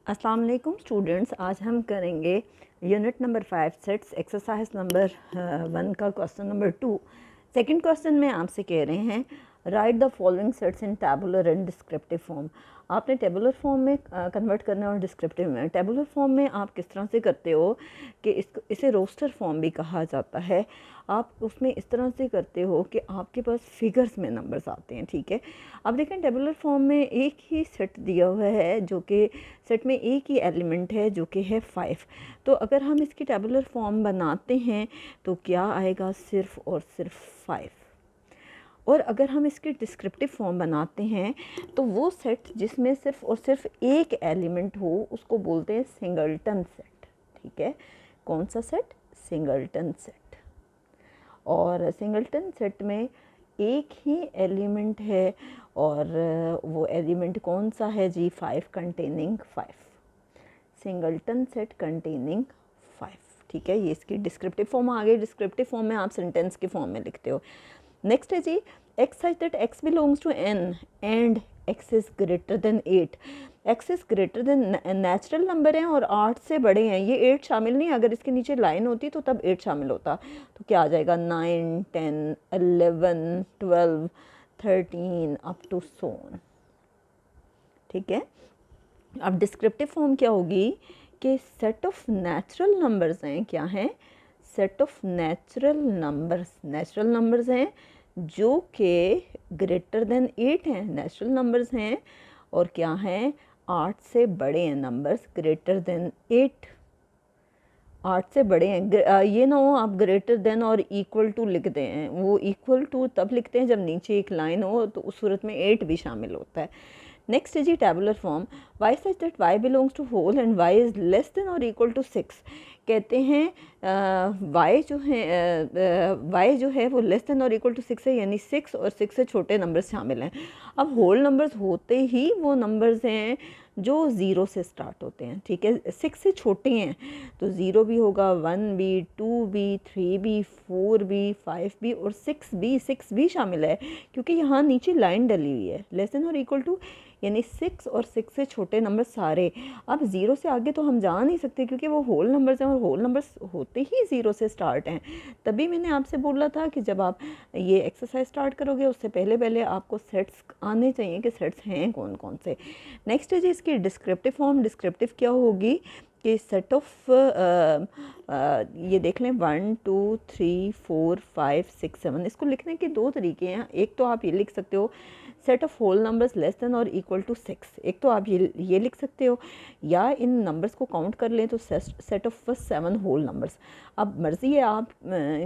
अस्सलाम वालेकुम स्टूडेंट्स, आज हम करेंगे unit number 5 sets exercise number 1 का क्वेश्चन नंबर 2। सेकंड क्वेश्चन में आपसे कह रहे हैं right the following sets in tabular and descriptive form. आपने टेबुलर फॉर्म में कन्वर्ट करना है और डिस्क्रिप्टिव में। टेबुलर फॉर्म में आप किस तरह से करते हो कि इसे रोस्टर फॉर्म भी कहा जाता है। आप उसमें इस तरह से करते हो कि आपके पास फिगर्स में नंबर्स आते हैं। ठीक है, अब देखें टेबुलर फॉर्म में एक ही सेट दिया हुआ है, जो कि सेट में एक ही एलिमेंट है जो कि है 5। तो अगर हम इसकी टेबुलर फॉर्म बनाते हैं तो क्या आएगा, सिर्फ और सिर्फ 5। और अगर हम इसकी डिस्क्रिप्टिव फॉर्म बनाते हैं तो वो सेट जिसमें सिर्फ और सिर्फ एक एलिमेंट हो उसको बोलते हैं सिंगलटन सेट। ठीक है, कौन सा सेट? Singleton set. और सिंगलटन सेट में एक ही एलिमेंट है और वो एलिमेंट कौन सा है जी? 5 कंटेनिंग 5। Singleton set containing 5। ठीक है, ये इसकी डिस्क्रिप्टिव फॉर्म आ गई। डिस्क्रिप्टिव फॉर्म में आप सेंटेंस के फॉर्म में लिखते हो। नेक्स्ट है जी X such that X belongs to N and X is greater than 8। X is greater than natural number हैं और 8 से बड़े हैं, ये 8 शामिल नहीं। अगर इसके नीचे लाइन होती तो तब 8 शामिल होता। तो क्या आ जाएगा? 9, 10, 11, 12, 13 अप टू सो ऑन। ठीक है, अब डिस्क्रिप्टिव फॉर्म क्या होगी कि सेट ऑफ नेचुरल नंबर्स हैं। क्या हैं? Set of natural numbers. Natural numbers हैं जो कि ग्रेटर देन 8 हैं, नेचुरल नंबर्स हैं और क्या हैं? 8 से बड़े हैं नंबर्स, ग्रेटर देन 8। 8 से बड़े हैं। ये ना हो आप ग्रेटर देन और इक्वल टू लिखते हैं। वो इक्वल टू तब लिखते हैं जब नीचे एक लाइन हो, तो उस सूरत में 8 भी शामिल होता है। नेक्स्ट है जी tabular form. Y such that Y belongs to whole and Y is less than और इक्वल टू 6। कहते हैं वाई जो है वो लेस देन और इक्वल टू 6 है, यानी 6 और 6 से छोटे नंबर्स शामिल हैं। अब होल नंबर्स होते ही वो नंबर्स हैं जो 0 से स्टार्ट होते हैं। ठीक है, 6 से छोटे हैं तो 0 भी होगा, 1 भी, 2 भी, 3 भी, 4 भी, 5 भी और 6 भी शामिल है, क्योंकि यहाँ नीचे लाइन डली हुई है। लेस देन और इक्वल टू यानी 6 और 6 से छोटे नंबर सारे। अब 0 से आगे तो हम जा नहीं सकते क्योंकि वो होल नंबर्स हैं और होल नंबर्स होते ही 0 से स्टार्ट हैं। तभी मैंने आपसे बोला था कि जब आप ये एक्सरसाइज स्टार्ट करोगे उससे पहले पहले आपको सेट्स आने चाहिए कि सेट्स हैं कौन कौन से। नेक्स्ट है जी इसकी डिस्क्रिप्टिव फॉर्म। डिस्क्रिप्टिव क्या होगी कि सेट ऑफ ये देख लें 1 2 3 4 5 6 7। इसको लिखने के दो तरीके हैं। एक तो आप ये लिख सकते हो set of whole numbers less than और इक्वल टू 6। एक तो आप ये लिख सकते हो, या इन नंबर्स को काउंट कर लें तो सेट ऑफ 7 होल नंबर्स। अब मर्ज़ी है आप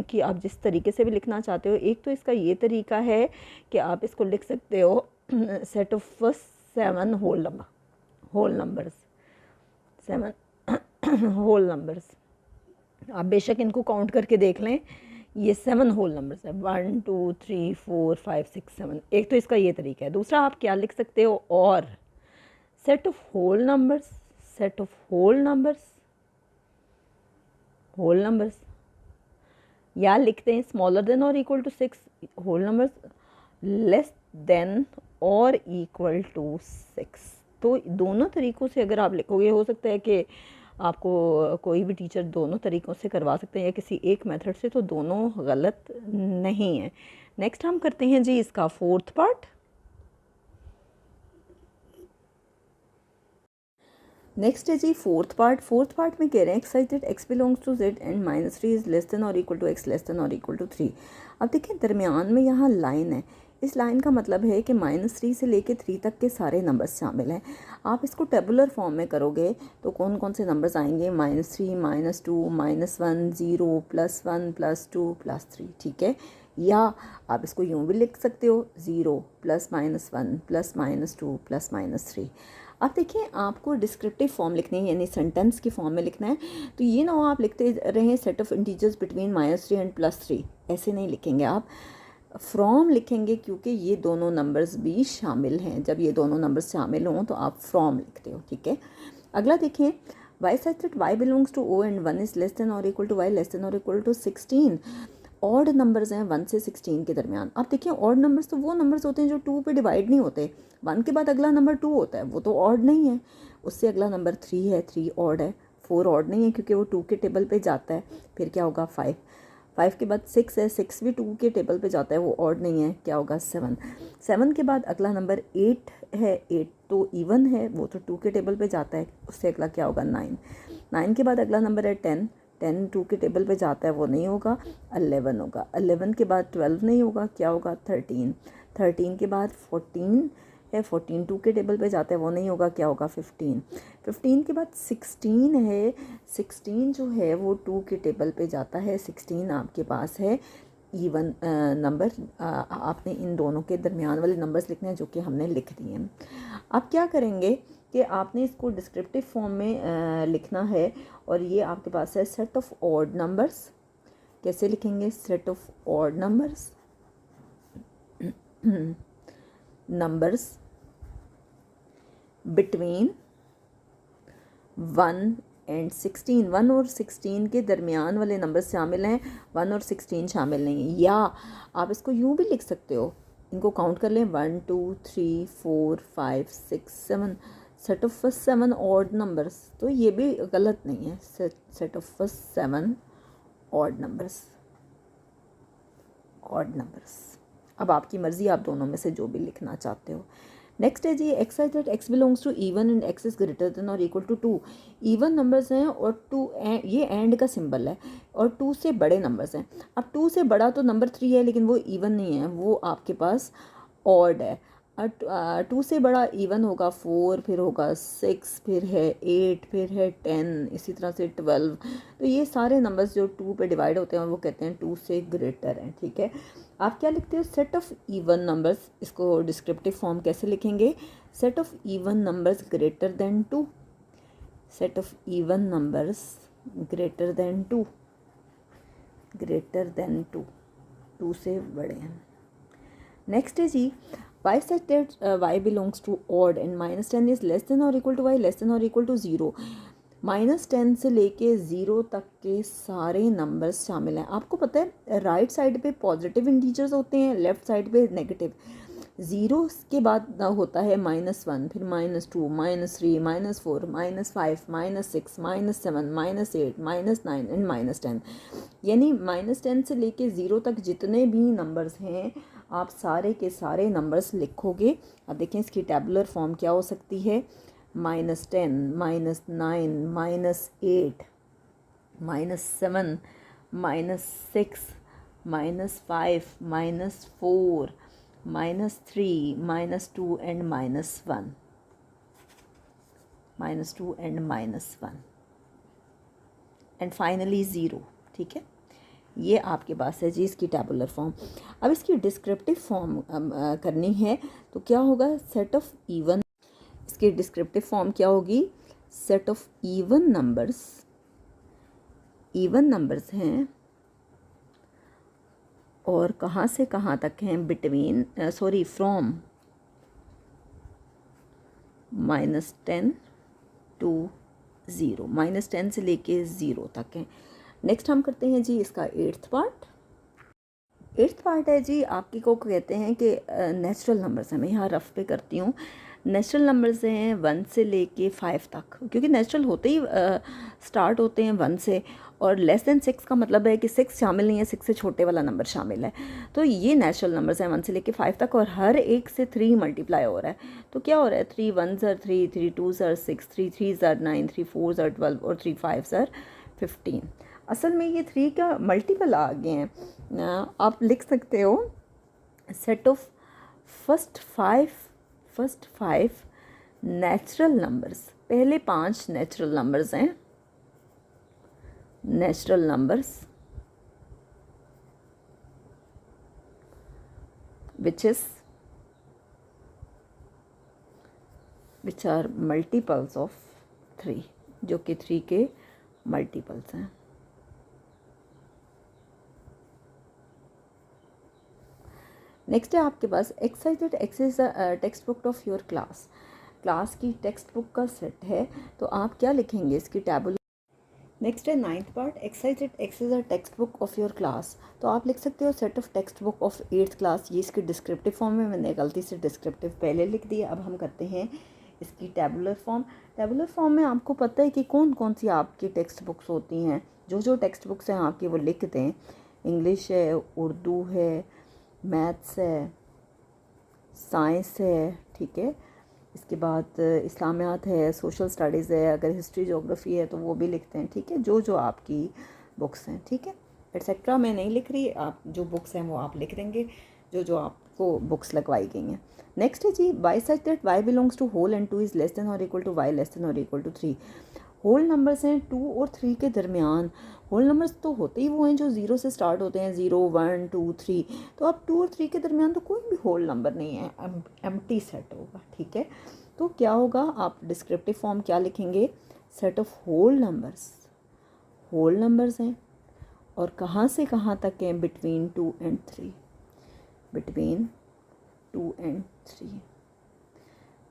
कि आप जिस तरीके से भी लिखना चाहते हो। एक तो इसका ये तरीका है कि आप इसको लिख सकते हो set of 7 whole numbers 7 whole numbers. आप बेशक इनको काउंट करके देख लें, ये 7 होल नंबर्स है। 1 2 3 4 5 6 7। एक तो इसका ये तरीका है। दूसरा आप क्या लिख सकते हो, और set of whole numbers, set of whole numbers या लिखते हैं स्मॉलर देन और equal to 6 whole numbers less than और इक्वल टू 6। तो दोनों तरीक़ों से अगर आप लिखोगे, हो सकता है कि आपको कोई भी टीचर दोनों तरीक़ों से करवा सकते हैं या किसी एक मेथड से, तो दोनों गलत नहीं है। नेक्स्ट हम करते हैं जी इसका फोर्थ पार्ट। नेक्स्ट है जी फोर्थ पार्ट। फोर्थ पार्ट में कह रहे हैं exercise that X belongs to Z and -3 is less than और equal to X less than और इक्वल टू 3। अब देखिए दरमियान में यहाँ लाइन है। इस लाइन का मतलब है कि -3 से लेके 3 तक के सारे नंबर्स शामिल हैं। आप इसको टेबुलर फॉर्म में करोगे तो कौन कौन से नंबर्स आएंगे? -3, -2, -1, 0, +1, +2, +3। ठीक है, या आप इसको यूँ भी लिख सकते हो 0 +, -1 +, -2 +, -3। अब देखिए आपको डिस्क्रिप्टिव फॉर्म लिखनी है, यानी सेंटेंस की फॉर्म में लिखना है। तो ये ना हो आप लिखते रहें set of integers between -3 and +3। ऐसे नहीं लिखेंगे आप, फ्रॉम लिखेंगे, क्योंकि ये दोनों नंबर्स भी शामिल हैं। जब ये दोनों नंबर्स शामिल हों तो आप फ्रॉम लिखते हो। ठीक है, अगला देखें Y such that Y belongs to O and 1 is less than और equal to Y less than और इक्वल टू 16। ऑड नंबर्स हैं 1 से 16 के दरमियान। आप देखिए ऑड नंबर्स तो वो नंबर्स होते हैं जो 2 पे डिवाइड नहीं होते। 1 के बाद अगला नंबर 2 होता है, वो तो ऑड नहीं है। उससे अगला नंबर 3 है, 3 ऑड है। 4 ऑड नहीं है क्योंकि वो 2 के टेबल पे जाता है। फिर क्या होगा 5, 5 के बाद 6 है, 6 भी 2 के टेबल पे जाता है, वो ऑड नहीं है। क्या होगा 7, 7 के बाद अगला नंबर 8 है, 8 तो इवन है, वो तो 2 के टेबल पे जाता है। उससे अगला क्या होगा 9, 9 के बाद अगला नंबर है 10, 10 2 के टेबल पे जाता है, वो नहीं होगा। 11 होगा, 11 के बाद 12 नहीं होगा, क्या होगा 13, 13 के बाद 14 है, 14 2 के टेबल पे जाता है, वो नहीं होगा, क्या होगा 15, 15 के बाद 16 है, 16 जो है वो 2 के टेबल पे जाता है। 16 आपके पास है इवन नंबर। आपने इन दोनों के दरमियान वाले नंबर्स लिखने हैं जो कि हमने लिख दिए हैं। आप क्या करेंगे कि आपने इसको डिस्क्रिप्टिव फॉर्म में लिखना है, और ये आपके पास है सेट ऑफ ऑड नंबर्स। कैसे लिखेंगे? Set of odd numbers, numbers between 1 and 16, 1 और 16 के दरमियान वाले नंबर शामिल हैं, 1 और 16 शामिल नहीं है। या आप इसको यूँ भी लिख सकते हो, इनको काउंट कर लें 1 2 3 4 5 6 7, set of first 7 odd numbers. तो ये भी गलत नहीं है, set of first 7 odd numbers, odd numbers. अब आपकी मर्ज़ी, आप दोनों में से जो भी लिखना चाहते हो। नेक्स्ट है जी exercise that x belongs to even and x is greater than और इक्वल टू 2। इवन नंबर्स हैं और 2 ये एंड का सिंबल है, और 2 से बड़े नंबर्स हैं। अब 2 से बड़ा तो नंबर 3 है, लेकिन वो इवन नहीं है, वो आपके पास ऑड है। 2 से बड़ा इवन होगा 4, फिर होगा 6, फिर है 8, फिर है 10, इसी तरह से 12। तो ये सारे नंबर्स जो 2 पे डिवाइड होते हैं वो कहते हैं 2 से ग्रेटर हैं। ठीक है, आप क्या लिखते हो? Set of even numbers. इसको डिस्क्रिप्टिव फॉर्म कैसे लिखेंगे? Set of even numbers greater than 2, set of even numbers greater than 2, greater than 2, 2 से बड़े हैं। नेक्स्ट है जी y such that y belongs to odd and -10 is less than or equal to y less than or equal to 0। -10 से लेके 0 तक के सारे numbers शामिल हैं। आपको पता है राइट साइड पे पॉजिटिव इंटीजर्स होते हैं, लेफ्ट साइड पे नेगेटिव। 0 के बाद होता है -1, फिर -2, -3, -4, -5, -6, -7, -8, -9 एंड -10। यानी -10 से लेके 0 तक जितने भी नंबर्स हैं आप सारे के सारे नंबर्स लिखोगे। अब देखें इसकी टेबुलर फॉर्म क्या हो सकती है? -10, -9, -8, -7, -6, -5, -4, -3, -2 एंड -1, -2 एंड -1 एंड फाइनली 0। ठीक है, ये आपके पास है जी इसकी टेबुलर फॉर्म। अब इसकी डिस्क्रिप्टिव फॉर्म करनी है तो क्या होगा? Set of even. इसकी डिस्क्रिप्टिव फॉर्म क्या होगी? Set of even numbers, even numbers हैं और कहाँ से कहाँ तक हैं? बिटवीन फ्रॉम -10 टू 0, -10 से लेके 0 तक हैं। नेक्स्ट हम करते हैं जी इसका 8th पार्ट। 8th पार्ट है जी आपकी को कहते हैं कि नेचुरल नंबर्स हैं। मैं यहाँ रफ पे करती हूँ। नेचुरल नंबर्स हैं 1 से लेके 5 तक, क्योंकि नेचुरल होते ही स्टार्ट होते हैं 1 से, और लेस देन 6 का मतलब है कि 6 शामिल नहीं है, 6 से छोटे वाला नंबर शामिल है। तो ये नेचुरल नंबर्स हैं 1 से लेके 5 तक, और हर एक से 3 मल्टीप्लाई हो रहा है। तो क्या हो रहा है? 3 1s are 3, 3 2s are 6, 3 3s are 9, 3 4s are 12 और 3 5s are 15। असल में ये 3 का मल्टीपल आ गए हैं। आप लिख सकते हो set of first five natural numbers. पहले 5 नेचुरल नंबर्स हैं, natural numbers which are multiples of 3, जो कि 3 के मल्टीपल्स हैं। नेक्स्ट है आपके पास exercise that X is textbook of your class. Class की टेक्स्ट बुक का सेट है, तो आप क्या लिखेंगे? इसकी नेक्स्ट है 9th part, exercise a textbook of your class. तो आप लिख सकते हो set of textbook of 8th class. ये इसकी डिस्क्रिप्टिव फॉर्म में, मैंने गलती से डिस्क्रिप्टिव पहले लिख दिया। अब हम करते हैं इसकी टेबुलर फॉर्म। टेबुलर फॉर्म में आपको पता है कि कौन कौन सी आपकी टेक्स्ट बुक्स होती हैं। जो टेक्स्ट बुक्स हैं आपकी वो लिख दें। इंग्लिश है, उर्दू है, मैथ्स है, साइंस है, ठीक है। इसके बाद इस्लामियात है, सोशल स्टडीज़ है, अगर हिस्ट्री जोग्राफ़ी है तो वो भी लिखते हैं, ठीक है। जो आपकी बुक्स हैं, ठीक है, एटसेट्रा मैं नहीं लिख रही, आप जो बुक्स हैं वो आप लिख देंगे, जो आपको बुक्स लगवाई गई हैं। नेक्स्ट है जी, Y such that Y belongs to whole and two is less than और equal to Y less than और इक्वल टू 3। होल नंबर्स हैं 2 और 3 के दरमियान। होल नंबर्स तो होते ही वो हैं जो 0 से स्टार्ट होते हैं, 0 1 2 3। तो अब 2 और 3 के दरमियान तो कोई भी होल नंबर नहीं है, एम्प्टी सेट होगा, ठीक है। तो क्या होगा, आप डिस्क्रिप्टिव फॉर्म क्या लिखेंगे, set of whole numbers. Whole numbers हैं और कहाँ से कहाँ तक हैं, between 2 and 3, between 2 and 3।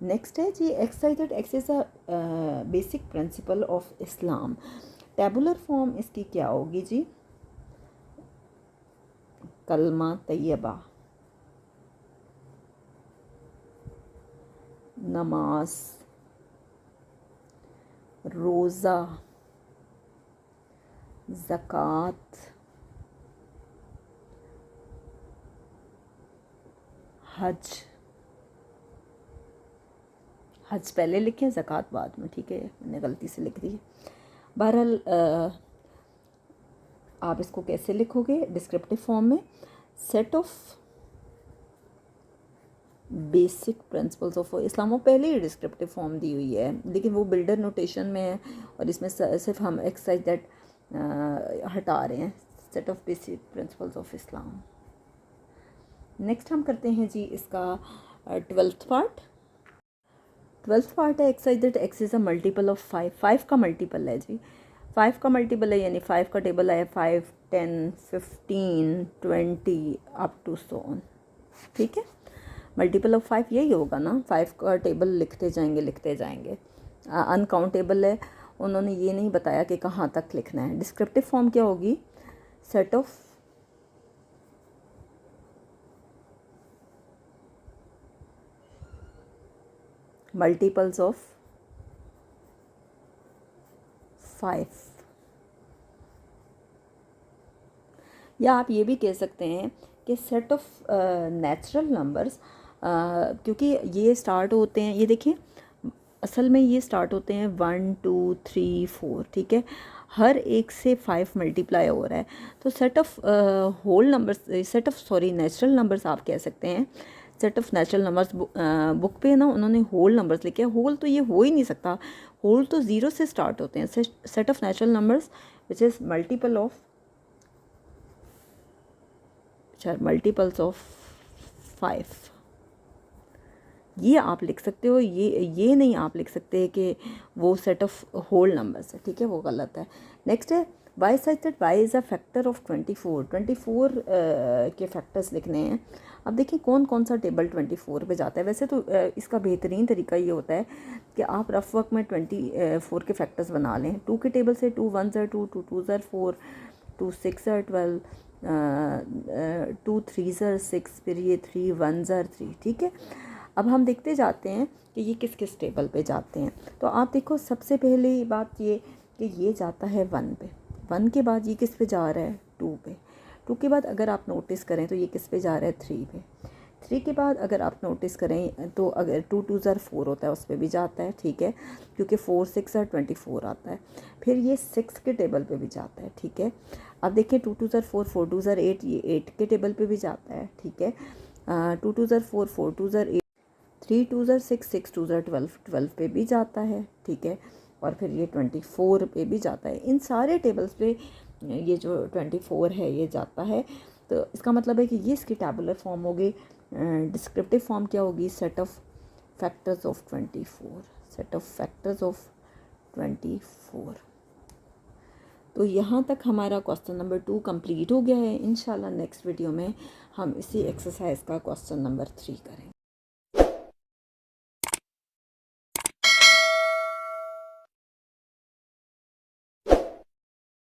Next है जी, exercise X is a basic principle of Islam. Tabular form इसकी क्या होगी जी, कलमा तैयबा, नमाज, रोज़ा, ज़कात, हज। हज पहले लिखें, ज़कात बाद में, ठीक है, मैंने गलती से लिख दी है। बहरहाल आप इसको कैसे लिखोगे डिस्क्रिप्टिव फॉर्म में, set of basic principles of Islam. वो पहले ही डिस्क्रिप्टिव फॉर्म दी हुई है, लेकिन वो बिल्डर नोटेशन में है और इसमें सिर्फ हम एक्सरसाइज दैट हटा रहे हैं, set of basic principles of Islam. Next हम करते हैं जी इसका 12th पार्ट। 12th पार्ट है exercise that x is a multiple of 5। 5 का मल्टीपल है जी, 5 का मल्टीपल है, यानी 5 का टेबल है 5 10 15 20 अप टू सो ऑन, ठीक है। मल्टीपल ऑफ 5 यही होगा ना, 5 का टेबल लिखते जाएंगे। अनकाउंटेबल है, उन्होंने ये नहीं बताया कि कहाँ तक लिखना है। डिस्क्रिप्टिव फॉर्म क्या होगी, सेट ऑफ मल्टीपल्स ऑफ 5। या आप ये भी कह सकते हैं कि सेट ऑफ नेचुरल नंबर्स, क्योंकि ये स्टार्ट होते हैं, ये देखिए असल में ये स्टार्ट होते हैं 1 2 3 4, ठीक है। हर एक से 5 मल्टीप्लाई हो रहा है, तो set of whole numbers, set of sorry natural numbers आप कह सकते हैं। Set of natural numbers, book पे ना उन्होंने होल नंबर्स लिखे हैं, होल तो ये हो ही नहीं सकता, होल तो 0 से स्टार्ट होते हैं। Set of natural numbers which is multiples of 5, ये आप लिख सकते हो। ये नहीं आप लिख सकते कि वो सेट ऑफ होल नंबर्स है, ठीक है, वो गलत है। नेक्स्ट है y such that y is a factor of 24। 24 के फैक्टर्स लिखने हैं। अब देखिए कौन कौन सा टेबल 24 पे जाता है। वैसे तो इसका बेहतरीन तरीका ये होता है कि आप रफ वर्क में 24 के फैक्टर्स बना लें। 2 के टेबल से 2 1 ज़र 2, 2 2 ज़र 4, 2 6 ज़र 12, 2 3 ज़र 6, फिर ये 3 1 ज़र 3, ठीक है। अब हम देखते जाते हैं कि ये किस किस टेबल पे जाते हैं। तो आप देखो सबसे पहली बात ये कि ये जाता है 1 पे, 1 के बाद ये किस पे जा रहा है, 2 पे, 2 के बाद अगर आप नोटिस करें तो ये किस पे जा रहा है, 3 पे, 3 के बाद अगर आप नोटिस करें तो अगर 2 2 ज़र 4 होता है उस पर भी जाता है, ठीक है, क्योंकि 4 6 ज़र 24 आता है। फिर ये 6 के टेबल पे भी जाता है, ठीक है। अब देखिए 2 2 ज़र 4, 4 2 ज़र 8, ये 8 के टेबल पे भी जाता है, ठीक है। 2 2 ज़र 4, 4 2 ज़र 8, 3 2 ज़र 6, 6 2 ज़र 12, 12 पे भी जाता है, ठीक है। और फिर ये 24 पे भी जाता है। इन सारे टेबल्स पे ये जो 24 है ये जाता है। तो इसका मतलब है कि ये इसकी टेबुलर फॉर्म होगी। डिस्क्रिप्टिव फॉर्म क्या होगी, set of factors of 24, set of factors of 24। तो यहाँ तक हमारा क्वेश्चन नंबर 2 कंप्लीट हो गया है। इंशाल्लाह नेक्स्ट वीडियो में हम इसी एक्सरसाइज का क्वेश्चन नंबर 3 करेंगे।